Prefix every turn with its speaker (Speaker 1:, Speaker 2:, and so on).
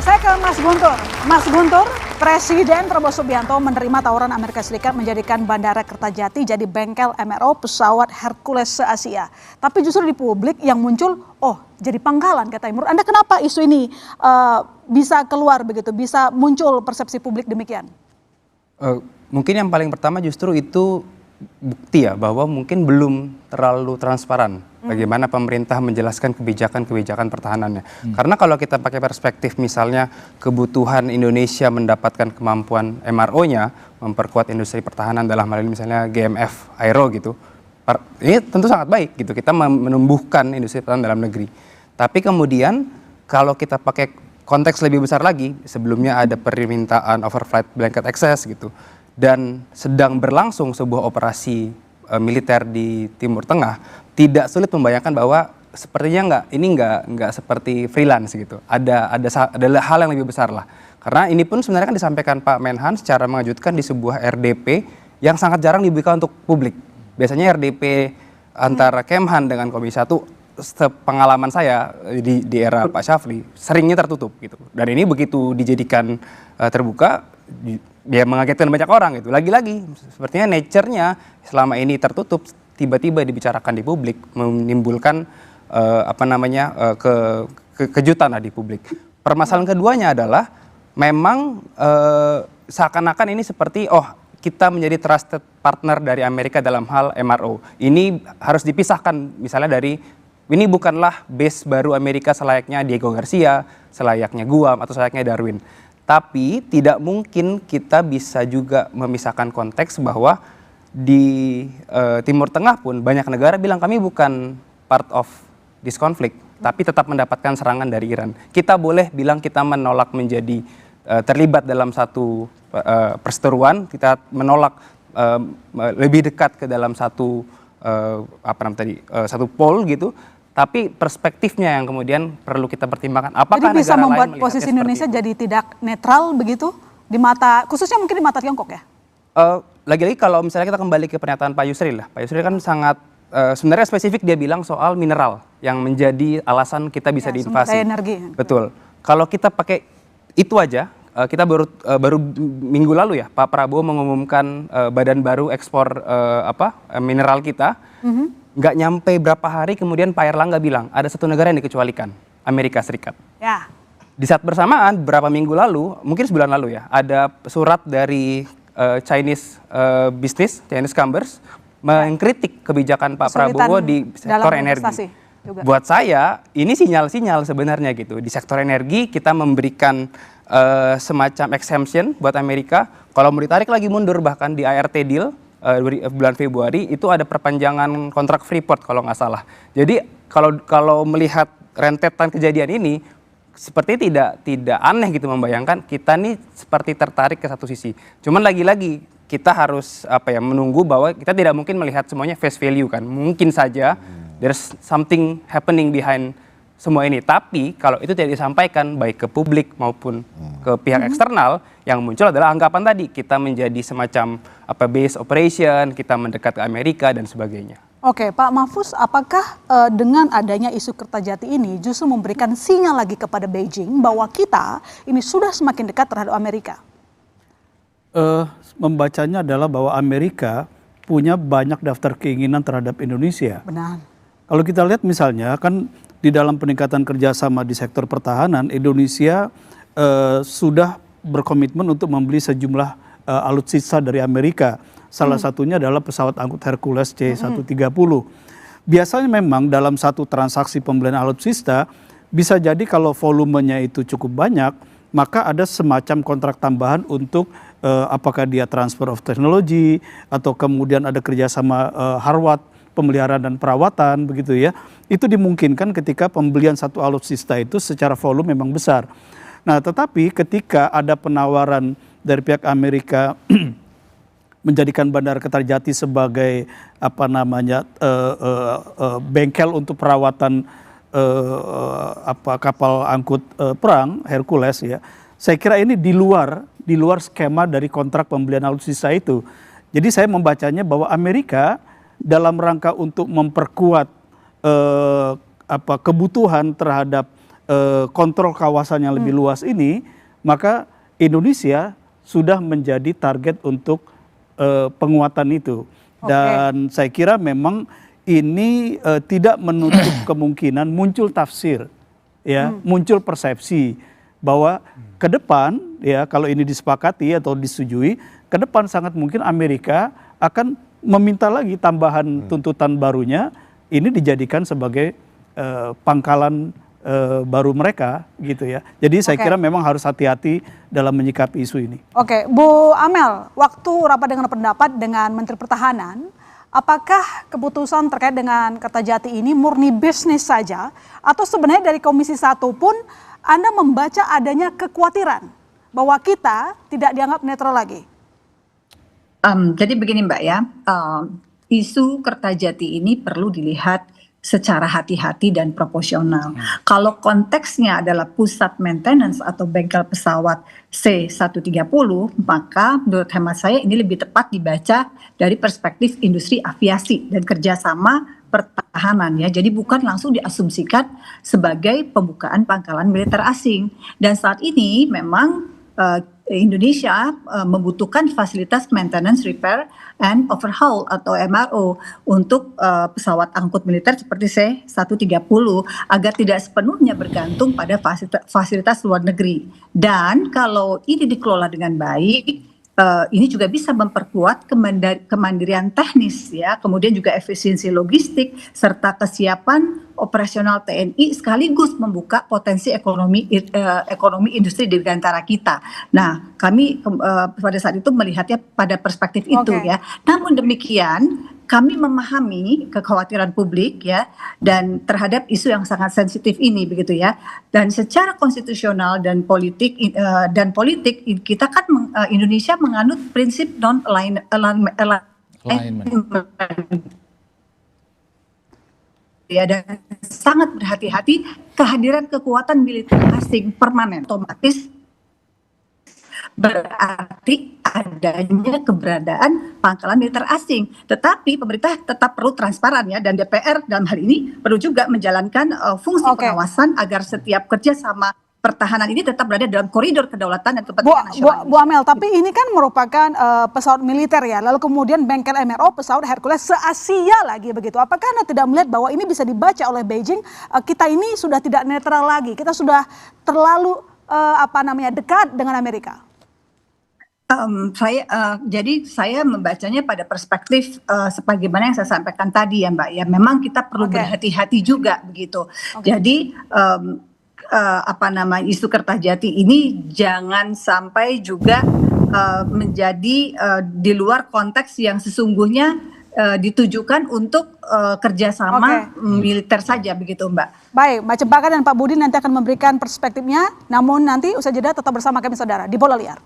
Speaker 1: Saya ke Mas Guntur. Mas Guntur, Presiden Prabowo Subianto menerima tawaran Amerika Serikat menjadikan Bandara Kertajati jadi bengkel MRO pesawat Hercules se-Asia. Tapi justru di publik yang muncul, jadi pangkalan katanya. Menurut Anda kenapa isu ini bisa keluar begitu, bisa muncul persepsi publik demikian?
Speaker 2: Mungkin yang paling pertama justru itu bukti ya bahwa mungkin belum terlalu transparan bagaimana pemerintah menjelaskan kebijakan-kebijakan pertahanannya. Karena kalau kita pakai perspektif misalnya kebutuhan Indonesia mendapatkan kemampuan MRO-nya, memperkuat industri pertahanan dalam hal ini misalnya GMF Aero gitu, ini tentu sangat baik gitu, kita menumbuhkan industri pertahanan dalam negeri. Tapi kemudian kalau kita pakai konteks lebih besar lagi, sebelumnya ada permintaan overflight blanket access gitu, dan sedang berlangsung sebuah operasi militer di Timur Tengah, tidak sulit membayangkan bahwa sepertinya nggak seperti freelance gitu. Ada hal yang lebih besar lah. Karena ini pun sebenarnya kan disampaikan Pak Menhan secara mengejutkan di sebuah RDP yang sangat jarang dibuka untuk publik. Biasanya RDP antara Kemhan dengan Komisi 1, sepengalaman saya di era Pak Syafri, seringnya tertutup gitu. Dan ini begitu dijadikan terbuka, dia mengagetkan banyak orang gitu. Lagi-lagi sepertinya nature-nya selama ini tertutup, tiba-tiba dibicarakan di publik, menimbulkan kejutan lah di publik. Permasalahan keduanya adalah memang seakan-akan ini seperti kita menjadi trusted partner dari Amerika dalam hal MRO. Ini harus dipisahkan misalnya dari ini bukanlah base baru Amerika selayaknya Diego Garcia, selayaknya Guam atau selayaknya Darwin. Tapi tidak mungkin kita bisa juga memisahkan konteks bahwa di Timur Tengah pun banyak negara bilang kami bukan part of this conflict, tapi tetap mendapatkan serangan dari Iran. Kita boleh bilang kita menolak menjadi terlibat dalam satu perseteruan, kita menolak lebih dekat ke dalam satu satu pole gitu. Tapi perspektifnya yang kemudian perlu kita pertimbangkan. Apakah
Speaker 1: jadi bisa
Speaker 2: negara
Speaker 1: membuat
Speaker 2: lain
Speaker 1: posisi Indonesia jadi tidak netral begitu di mata, khususnya mungkin di mata Tiongkok ya?
Speaker 2: Lagi-lagi kalau misalnya kita kembali ke pernyataan Pak Yusril lah. Pak Yusril kan sangat sebenarnya spesifik, dia bilang soal mineral yang menjadi alasan kita bisa diinvasi.
Speaker 1: Energi.
Speaker 2: Betul. Kalau kita pakai itu aja, kita baru minggu lalu ya Pak Prabowo mengumumkan badan baru ekspor mineral kita. Nggak nyampe berapa hari kemudian Pak Erlangga bilang ada satu negara yang dikecualikan, Amerika Serikat. Ya. Di saat bersamaan beberapa minggu lalu, mungkin sebulan lalu ya, ada surat dari Chinese business, Chinese Chambers, mengkritik kebijakan Pak Prabowo di sektor energi. Buat saya ini sinyal-sinyal sebenarnya gitu. Di sektor energi kita memberikan semacam exemption buat Amerika. Kalau mau ditarik lagi mundur bahkan di ART deal, bulan Februari itu ada perpanjangan kontrak Freeport kalau nggak salah. Jadi kalau melihat rentetan kejadian ini seperti tidak aneh gitu membayangkan kita nih seperti tertarik ke satu sisi. Cuman lagi-lagi kita harus menunggu bahwa kita tidak mungkin melihat semuanya face value kan. Mungkin saja there's something happening behind semua ini. Tapi kalau itu tidak disampaikan baik ke publik maupun ke pihak eksternal, yang muncul adalah anggapan tadi kita menjadi semacam base operation, kita mendekat ke Amerika dan sebagainya.
Speaker 1: Oke, Pak Mahfuz, apakah dengan adanya isu Kertajati ini justru memberikan sinyal lagi kepada Beijing bahwa kita ini sudah semakin dekat terhadap Amerika?
Speaker 3: Membacanya adalah bahwa Amerika punya banyak daftar keinginan terhadap Indonesia.
Speaker 1: Benar.
Speaker 3: Kalau kita lihat misalnya kan di dalam peningkatan kerjasama di sektor pertahanan, Indonesia sudah berkomitmen untuk membeli sejumlah alutsista dari Amerika. Salah satunya adalah pesawat angkut Hercules C-130. Biasanya memang dalam satu transaksi pembelian alutsista, bisa jadi kalau volumenya itu cukup banyak, maka ada semacam kontrak tambahan untuk apakah dia transfer of technology, atau kemudian ada kerjasama harwat, pemeliharaan dan perawatan begitu ya. Itu dimungkinkan ketika pembelian satu alutsista itu secara volume memang besar. Nah, tetapi ketika ada penawaran dari pihak Amerika menjadikan Bandara Kertajati sebagai bengkel untuk perawatan kapal angkut perang Hercules ya. Saya kira ini di luar skema dari kontrak pembelian alutsista itu. Jadi saya membacanya bahwa Amerika dalam rangka untuk memperkuat kebutuhan terhadap kontrol kawasan yang lebih luas ini, maka Indonesia sudah menjadi target untuk penguatan itu. Dan saya kira memang ini tidak menutup kemungkinan muncul tafsir, ya, muncul persepsi bahwa ke depan, ya, kalau ini disepakati atau disetujui, ke depan sangat mungkin Amerika akan meminta lagi tambahan tuntutan barunya, ini dijadikan sebagai pangkalan baru mereka, gitu ya. Jadi saya kira memang harus hati-hati dalam menyikapi isu ini.
Speaker 1: Oke, Bu Amel, waktu rapat dengan pendapat dengan Menteri Pertahanan, apakah keputusan terkait dengan Kertajati ini murni bisnis saja, atau sebenarnya dari Komisi 1 pun Anda membaca adanya kekhawatiran bahwa kita tidak dianggap netral lagi?
Speaker 4: Jadi begini Mbak ya, isu Kertajati ini perlu dilihat secara hati-hati dan proporsional. Kalau konteksnya adalah pusat maintenance atau bengkel pesawat C-130, maka menurut hemat saya ini lebih tepat dibaca dari perspektif industri aviasi dan kerjasama pertahanan ya. Jadi bukan langsung diasumsikan sebagai pembukaan pangkalan militer asing. Dan saat ini memang Indonesia membutuhkan fasilitas maintenance, repair, and overhaul atau MRO untuk pesawat angkut militer seperti C-130 agar tidak sepenuhnya bergantung pada fasilitas luar negeri. Dan kalau ini dikelola dengan baik, ini juga bisa memperkuat kemandirian teknis ya, kemudian juga efisiensi logistik serta kesiapan operasional TNI sekaligus membuka potensi ekonomi industri di antara kita. Nah, kami pada saat itu melihatnya pada perspektif itu ya. Namun demikian, kami memahami kekhawatiran publik ya dan terhadap isu yang sangat sensitif ini begitu ya. Dan secara konstitusional dan politik kita kan Indonesia menganut prinsip non alignment ya, dan sangat berhati-hati kehadiran kekuatan militer asing permanen otomatis berarti adanya keberadaan pangkalan militer asing. Tetapi pemerintah tetap perlu transparan ya, dan DPR dalam hal ini perlu juga menjalankan fungsi pengawasan agar setiap kerjasama pertahanan ini tetap berada dalam koridor kedaulatan dan kepentingan nasional.
Speaker 1: Bu Amel, tapi ini kan merupakan pesawat militer ya, lalu kemudian bengkel MRO pesawat Hercules se-Asia lagi begitu. Apakah Anda tidak melihat bahwa ini bisa dibaca oleh Beijing, kita ini sudah tidak netral lagi, kita sudah terlalu dekat dengan Amerika?
Speaker 4: Jadi saya membacanya pada perspektif sebagaimana yang saya sampaikan tadi ya Mbak ya, memang kita perlu berhati-hati juga begitu. Jadi isu Kertajati ini jangan sampai juga menjadi di luar konteks yang sesungguhnya ditujukan untuk kerjasama militer saja begitu Mbak.
Speaker 1: Baik, Mbak Cempaka dan Pak Budi nanti akan memberikan perspektifnya, namun nanti usai jeda tetap bersama kami saudara di Bola Liar.